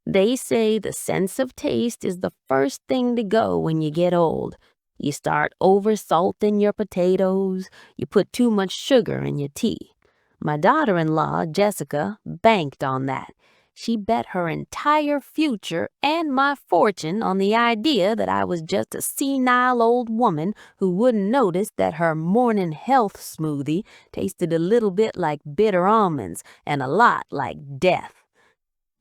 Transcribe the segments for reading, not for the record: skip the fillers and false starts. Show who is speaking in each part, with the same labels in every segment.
Speaker 1: They say the sense of taste is the first thing to go when you get old. You start over-salting your potatoes, you put too much sugar in your tea. My daughter-in-law, Jessica, banked on that. She bet her entire future and my fortune on the idea that I was just a senile old woman who wouldn't notice that her morning health smoothie tasted a little bit like bitter almonds and a lot like death.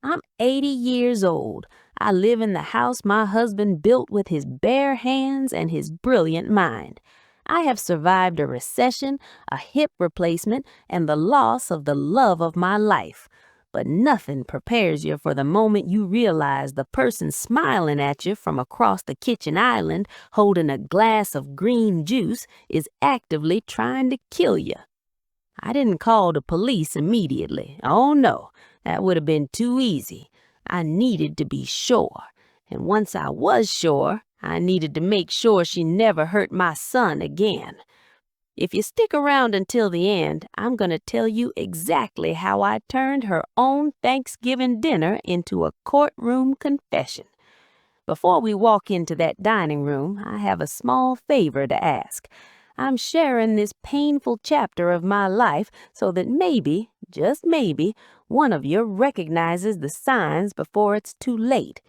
Speaker 1: I'm 80 years old. I live in the house my husband built with his bare hands and his brilliant mind. I have survived a recession, a hip replacement, and the loss of the love of my life. But nothing prepares you for the moment you realize the person smiling at you from across the kitchen island holding a glass of green juice is actively trying to kill you. I didn't call the police immediately. Oh no, that would have been too easy. I needed to be sure. And once I was sure, I needed to make sure she never hurt my son again. If you stick around until the end, I'm going to tell you exactly how I turned her own Thanksgiving dinner into a courtroom confession. Before we walk into that dining room, I have a small favor to ask. I'm sharing this painful chapter of my life so that maybe, just maybe, one of you recognizes the signs before it's too late.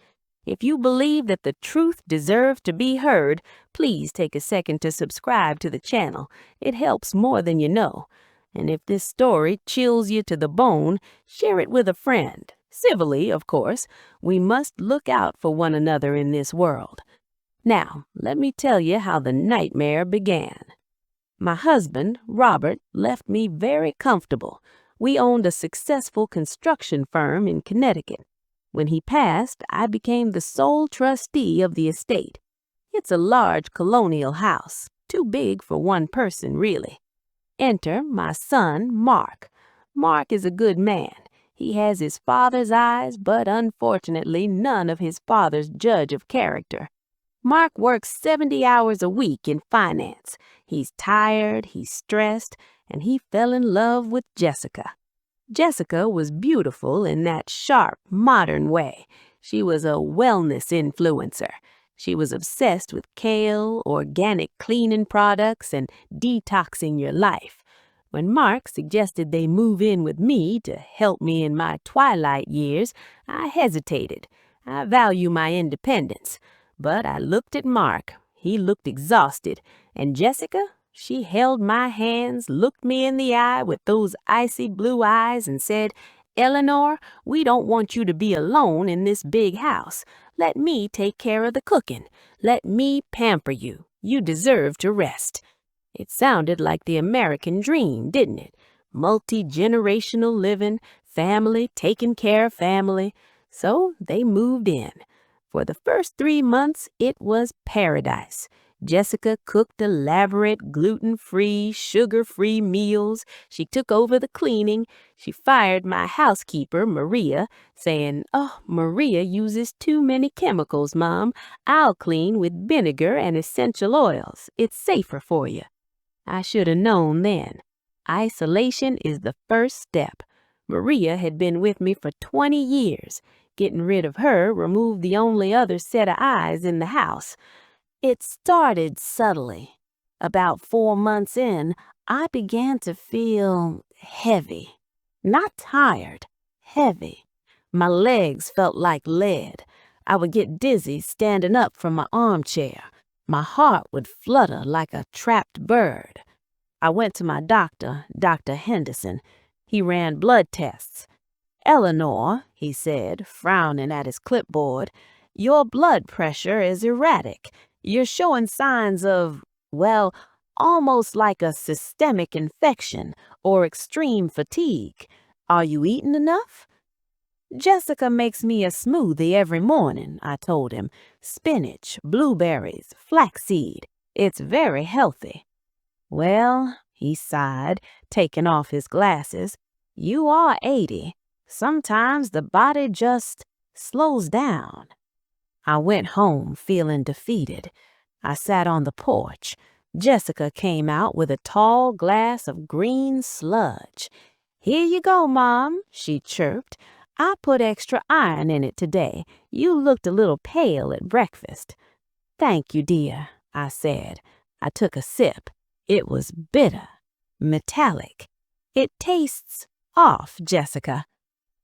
Speaker 1: If you believe that the truth deserves to be heard, please take a second to subscribe to the channel. It helps more than you know. And if this story chills you to the bone, share it with a friend. Civilly, of course. We must look out for one another in this world. Now, let me tell you how the nightmare began. My husband, Robert, left me very comfortable. We owned a successful construction firm in Connecticut. When he passed, I became the sole trustee of the estate. It's a large colonial house, too big for one person, really. Enter my son, Mark. Mark is a good man. He has his father's eyes, but unfortunately none of his father's judge of character. Mark works 70 hours a week in finance. He's tired, he's stressed, and he fell in love with Jessica. Jessica was beautiful in that sharp, modern way. She was a wellness influencer. She was obsessed with kale, organic cleaning products, and detoxing your life. When Mark suggested they move in with me to help me in my twilight years, I hesitated. I value my independence. But I looked at Mark. He looked exhausted. And Jessica, she held my hands, looked me in the eye with those icy blue eyes and said, "Eleanor, we don't want you to be alone in this big house. Let me take care of the cooking. Let me pamper you. You deserve to rest." It sounded like the American dream, didn't it? Multi-generational living, family taking care of family. So they moved in. For the first 3 months, it was paradise. Jessica cooked elaborate, gluten-free, sugar-free meals. She took over the cleaning. She fired my housekeeper, Maria, saying, "Oh, Maria uses too many chemicals, Mom. I'll clean with vinegar and essential oils. It's safer for you." I should have known then. Isolation is the first step. Maria had been with me for 20 years. Getting rid of her removed the only other set of eyes in the house. It started subtly. About 4 months in, I began to feel heavy. Not tired, heavy. My legs felt like lead. I would get dizzy standing up from my armchair. My heart would flutter like a trapped bird. I went to my doctor, Dr. Henderson. He ran blood tests. "Eleanor," he said, frowning at his clipboard, "your blood pressure is erratic. You're showing signs of, well, almost like a systemic infection or extreme fatigue. Are you eating enough?" "Jessica makes me a smoothie every morning," I told him. "Spinach, blueberries, flaxseed. It's very healthy." "Well," he sighed, taking off his glasses, "you are 80. Sometimes the body just slows down." I went home feeling defeated. I sat on the porch. Jessica came out with a tall glass of green sludge. "Here you go, Mom," she chirped. I put extra iron in it today. You looked a little pale at breakfast." "Thank you, dear," I said. I took a sip. It was bitter, metallic. "It tastes off, Jessica."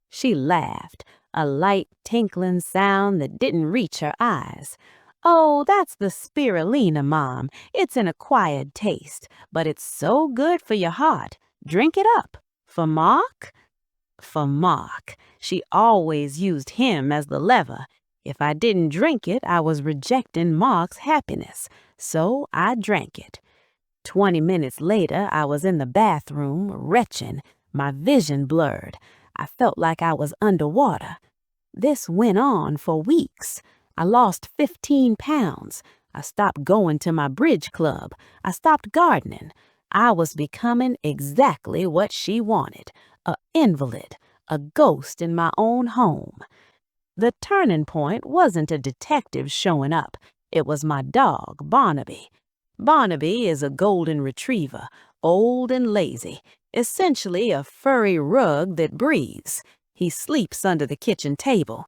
Speaker 1: She laughed, a light tinkling sound that didn't reach her eyes. "Oh, that's the spirulina, Mom. It's an acquired taste, but it's so good for your heart. Drink it up." "For Mark?" "For Mark." She always used him as the lever. If I didn't drink it, I was rejecting Mark's happiness. So I drank it. 20 minutes later, I was in the bathroom, retching, my vision blurred. I felt like I was underwater. This went on for weeks. I lost 15 pounds. I stopped going to my bridge club. I stopped gardening. I was becoming exactly what she wanted, an invalid, a ghost in my own home. The turning point wasn't a detective showing up. It was my dog, Barnaby. Barnaby is a golden retriever, old and lazy, essentially a furry rug that breathes. He sleeps under the kitchen table.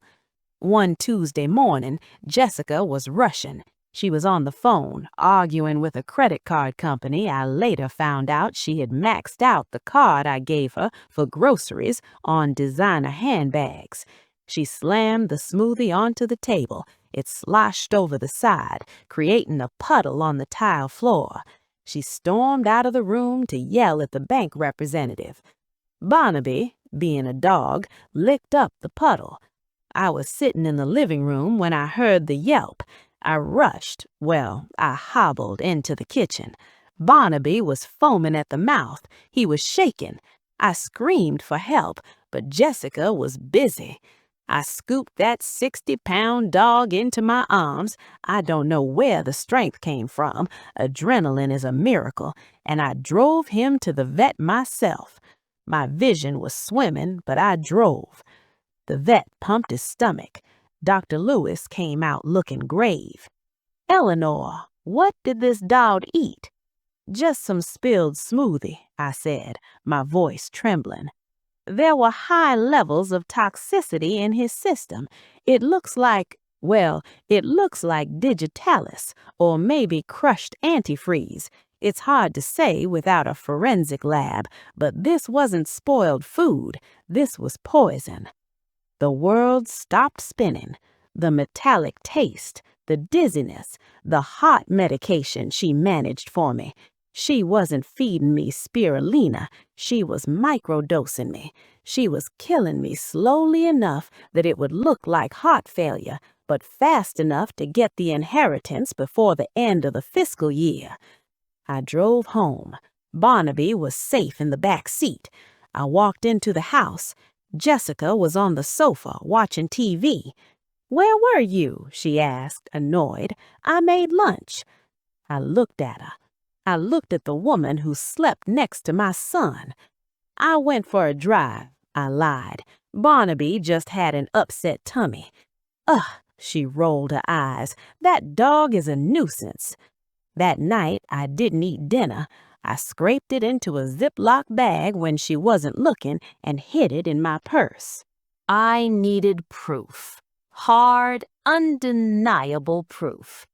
Speaker 1: One Tuesday morning, Jessica was rushing. She was on the phone, arguing with a credit card company. I later found out she had maxed out the card I gave her for groceries on designer handbags. She slammed the smoothie onto the table. It sloshed over the side, creating a puddle on the tile floor. She stormed out of the room to yell at the bank representative. Barnaby, being a dog, licked up the puddle. I was sitting in the living room when I heard the yelp. I rushed, I hobbled into the kitchen. Barnaby was foaming at the mouth. He was shaking. I screamed for help, but Jessica was busy. I scooped that 60-pound dog into my arms. I don't know where the strength came from. Adrenaline is a miracle, and I drove him to the vet myself. My vision was swimming, but I drove. The vet pumped his stomach. Dr. Lewis came out looking grave. "Eleanor, what did this dog eat?" "Just some spilled smoothie," I said, my voice trembling. "There were high levels of toxicity in his system. It looks like digitalis, or maybe crushed antifreeze. It's hard to say without a forensic lab, but this wasn't spoiled food. This was poison." The world stopped spinning. The metallic taste, the dizziness, the heart medication she managed for me. She wasn't feeding me spirulina. She was microdosing me. She was killing me slowly enough that it would look like heart failure, but fast enough to get the inheritance before the end of the fiscal year. I drove home. Barnaby was safe in the back seat. I walked into the house. Jessica was on the sofa watching TV. "Where were you?" she asked, annoyed. "I made lunch." I looked at her. I looked at the woman who slept next to my son. "I went for a drive," I lied. "Barnaby just had an upset tummy." "Ugh," she rolled her eyes. "That dog is a nuisance." That night, I didn't eat dinner. I scraped it into a Ziploc bag when she wasn't looking and hid it in my purse. I needed proof. Hard, undeniable proof.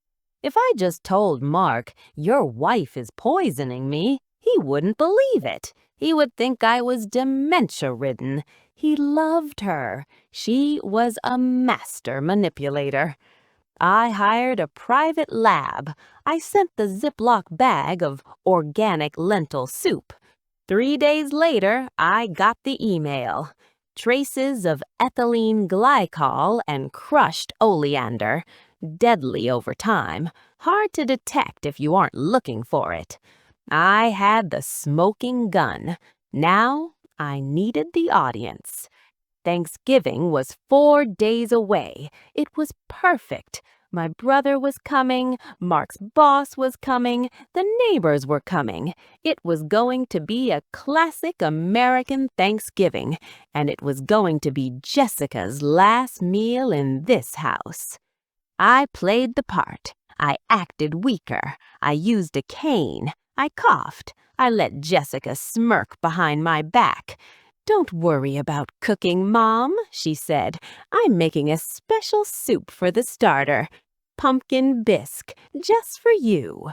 Speaker 1: If I just told Mark, "Your wife is poisoning me," he wouldn't believe it. He would think I was dementia-ridden. He loved her. She was a master manipulator. I hired a private lab. I sent the Ziploc bag of organic lentil soup. 3 days later, I got the email. Traces of ethylene glycol and crushed oleander. Deadly over time. Hard to detect if you aren't looking for it. I had the smoking gun. Now I needed the audience. Thanksgiving was 4 days away. It was perfect. My brother was coming, Mark's boss was coming, the neighbors were coming. It was going to be a classic American Thanksgiving, and it was going to be Jessica's last meal in this house. I played the part. I acted weaker. I used a cane. I coughed. I let Jessica smirk behind my back. "Don't worry about cooking, Mom," she said. "I'm making a special soup for the starter. Pumpkin bisque, just for you."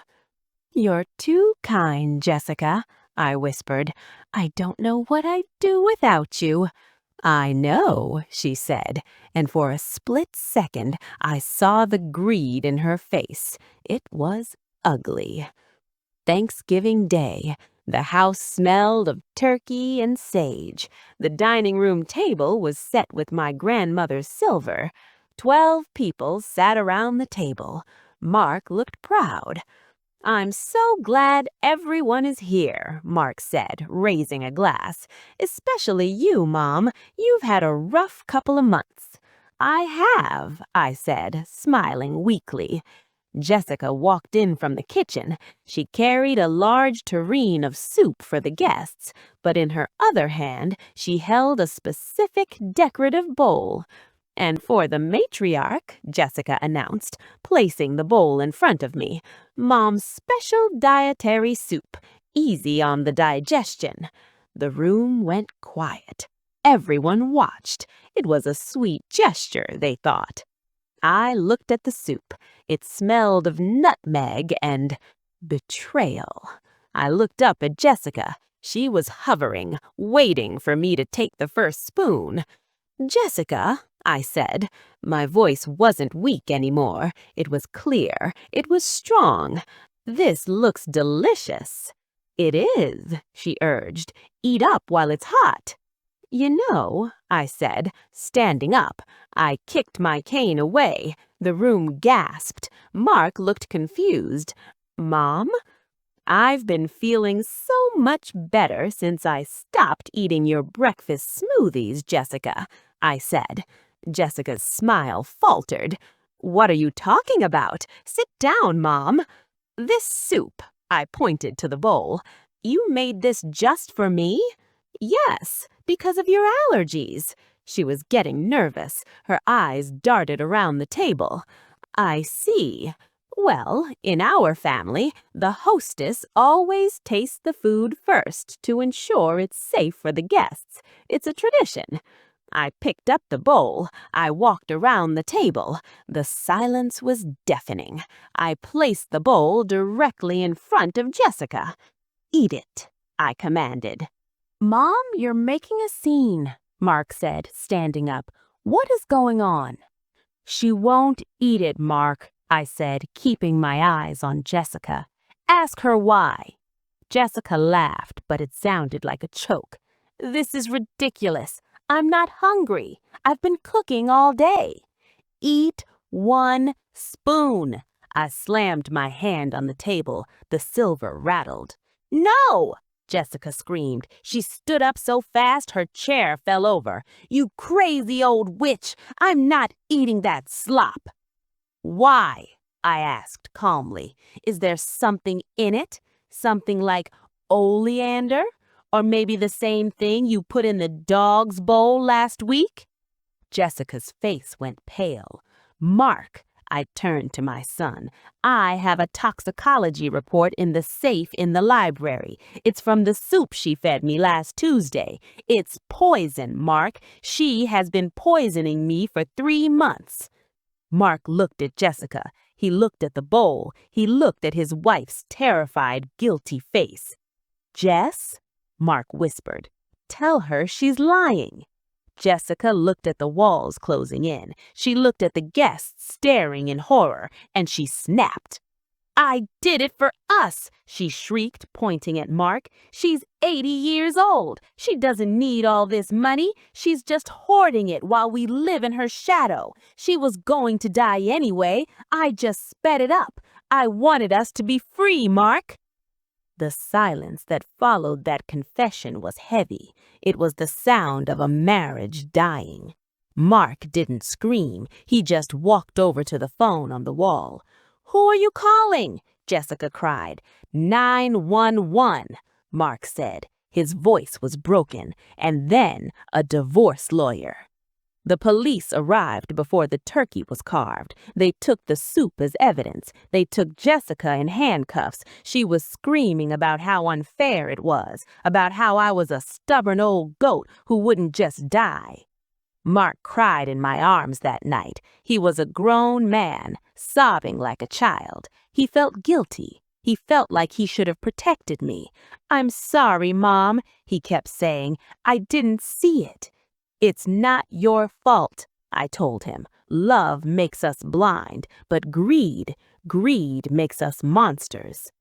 Speaker 1: "You're too kind, Jessica," I whispered. "I don't know what I'd do without you." "I know," she said, and for a split second I saw the greed in her face. It was ugly. Thanksgiving Day. The house smelled of turkey and sage. The dining room table was set with my grandmother's silver. 12 people sat around the table. Mark looked proud. "I'm so glad everyone is here," Mark said, raising a glass. "Especially you, Mom. You've had a rough couple of months." "I have," I said, smiling weakly. Jessica walked in from the kitchen. She carried a large tureen of soup for the guests, but in her other hand she held a specific decorative bowl. "And for the matriarch," Jessica announced, placing the bowl in front of me, "Mom's special dietary soup, easy on the digestion." The room went quiet. Everyone watched. It was a sweet gesture, they thought. I looked at the soup. It smelled of nutmeg and betrayal. I looked up at Jessica. She was hovering, waiting for me to take the first spoon. "Jessica," I said. My voice wasn't weak anymore. It was clear. It was strong. "This looks delicious." "It is," she urged. "Eat up while it's hot." "You know," I said, standing up. I kicked my cane away. The room gasped. Mark looked confused. "Mom?" "I've been feeling so much better since I stopped eating your breakfast smoothies, Jessica," I said. Jessica's smile faltered. "What are you talking about? Sit down, Mom." "This soup," I pointed to the bowl. "You made this just for me?" "Yes, because of your allergies." She was getting nervous. Her eyes darted around the table. "I see. Well, in our family, the hostess always tastes the food first to ensure it's safe for the guests. It's a tradition." I picked up the bowl. I walked around the table. The silence was deafening. I placed the bowl directly in front of Jessica. "Eat it," I commanded. "Mom, you're making a scene," Mark said, standing up. "What is going on?" "She won't eat it, Mark," I said, keeping my eyes on Jessica. "Ask her why." Jessica laughed, but it sounded like a choke. "This is ridiculous. I'm not hungry. I've been cooking all day." "Eat 1 spoon." I slammed my hand on the table. The silver rattled. "No!" Jessica screamed. She stood up so fast her chair fell over. "You crazy old witch! I'm not eating that slop." "Why?" I asked calmly. "Is there something in it? Something like oleander? Or maybe the same thing you put in the dog's bowl last week?" Jessica's face went pale. "Mark," I turned to my son, "I have a toxicology report in the safe in the library. It's from the soup she fed me last Tuesday. It's poison, Mark. She has been poisoning me for 3 months." Mark looked at Jessica. He looked at the bowl. He looked at his wife's terrified, guilty face. "Jess," Mark whispered, "tell her she's lying." Jessica looked at the walls closing in. She looked at the guests staring in horror, and she snapped. "I did it for us," she shrieked, pointing at Mark. "She's 80 years old. She doesn't need all this money. She's just hoarding it while we live in her shadow. She was going to die anyway. I just sped it up. I wanted us to be free, Mark." The silence that followed that confession was heavy. It was the sound of a marriage dying. Mark didn't scream. He just walked over to the phone on the wall. "Who are you calling?" Jessica cried. 911, Mark said. His voice was broken. "And then a divorce lawyer." The police arrived before the turkey was carved. They took the soup as evidence. They took Jessica in handcuffs. She was screaming about how unfair it was, about how I was a stubborn old goat who wouldn't just die. Mark cried in my arms that night. He was a grown man, sobbing like a child. He felt guilty. He felt like he should have protected me. "I'm sorry, Mom," he kept saying. "I didn't see it." "It's not your fault," I told him. "Love makes us blind, but greed makes us monsters."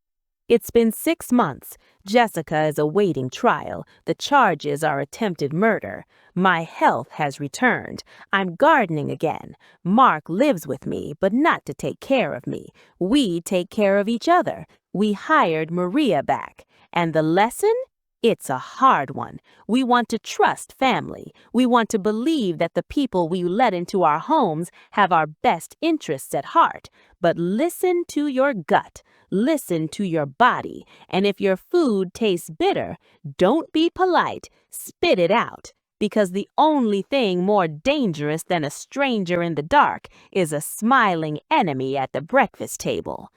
Speaker 1: It's been 6 months. Jessica is awaiting trial. The charges are attempted murder. My health has returned. I'm gardening again. Mark lives with me, but not to take care of me. We take care of each other. We hired Maria back. And the lesson? It's a hard one. We want to trust family. We want to believe that the people we let into our homes have our best interests at heart. But listen to your gut. Listen to your body. And if your food tastes bitter, don't be polite. Spit it out. Because the only thing more dangerous than a stranger in the dark is a smiling enemy at the breakfast table.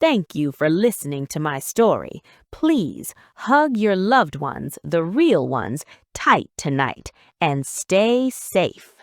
Speaker 1: Thank you for listening to my story. Please hug your loved ones, the real ones, tight tonight and stay safe.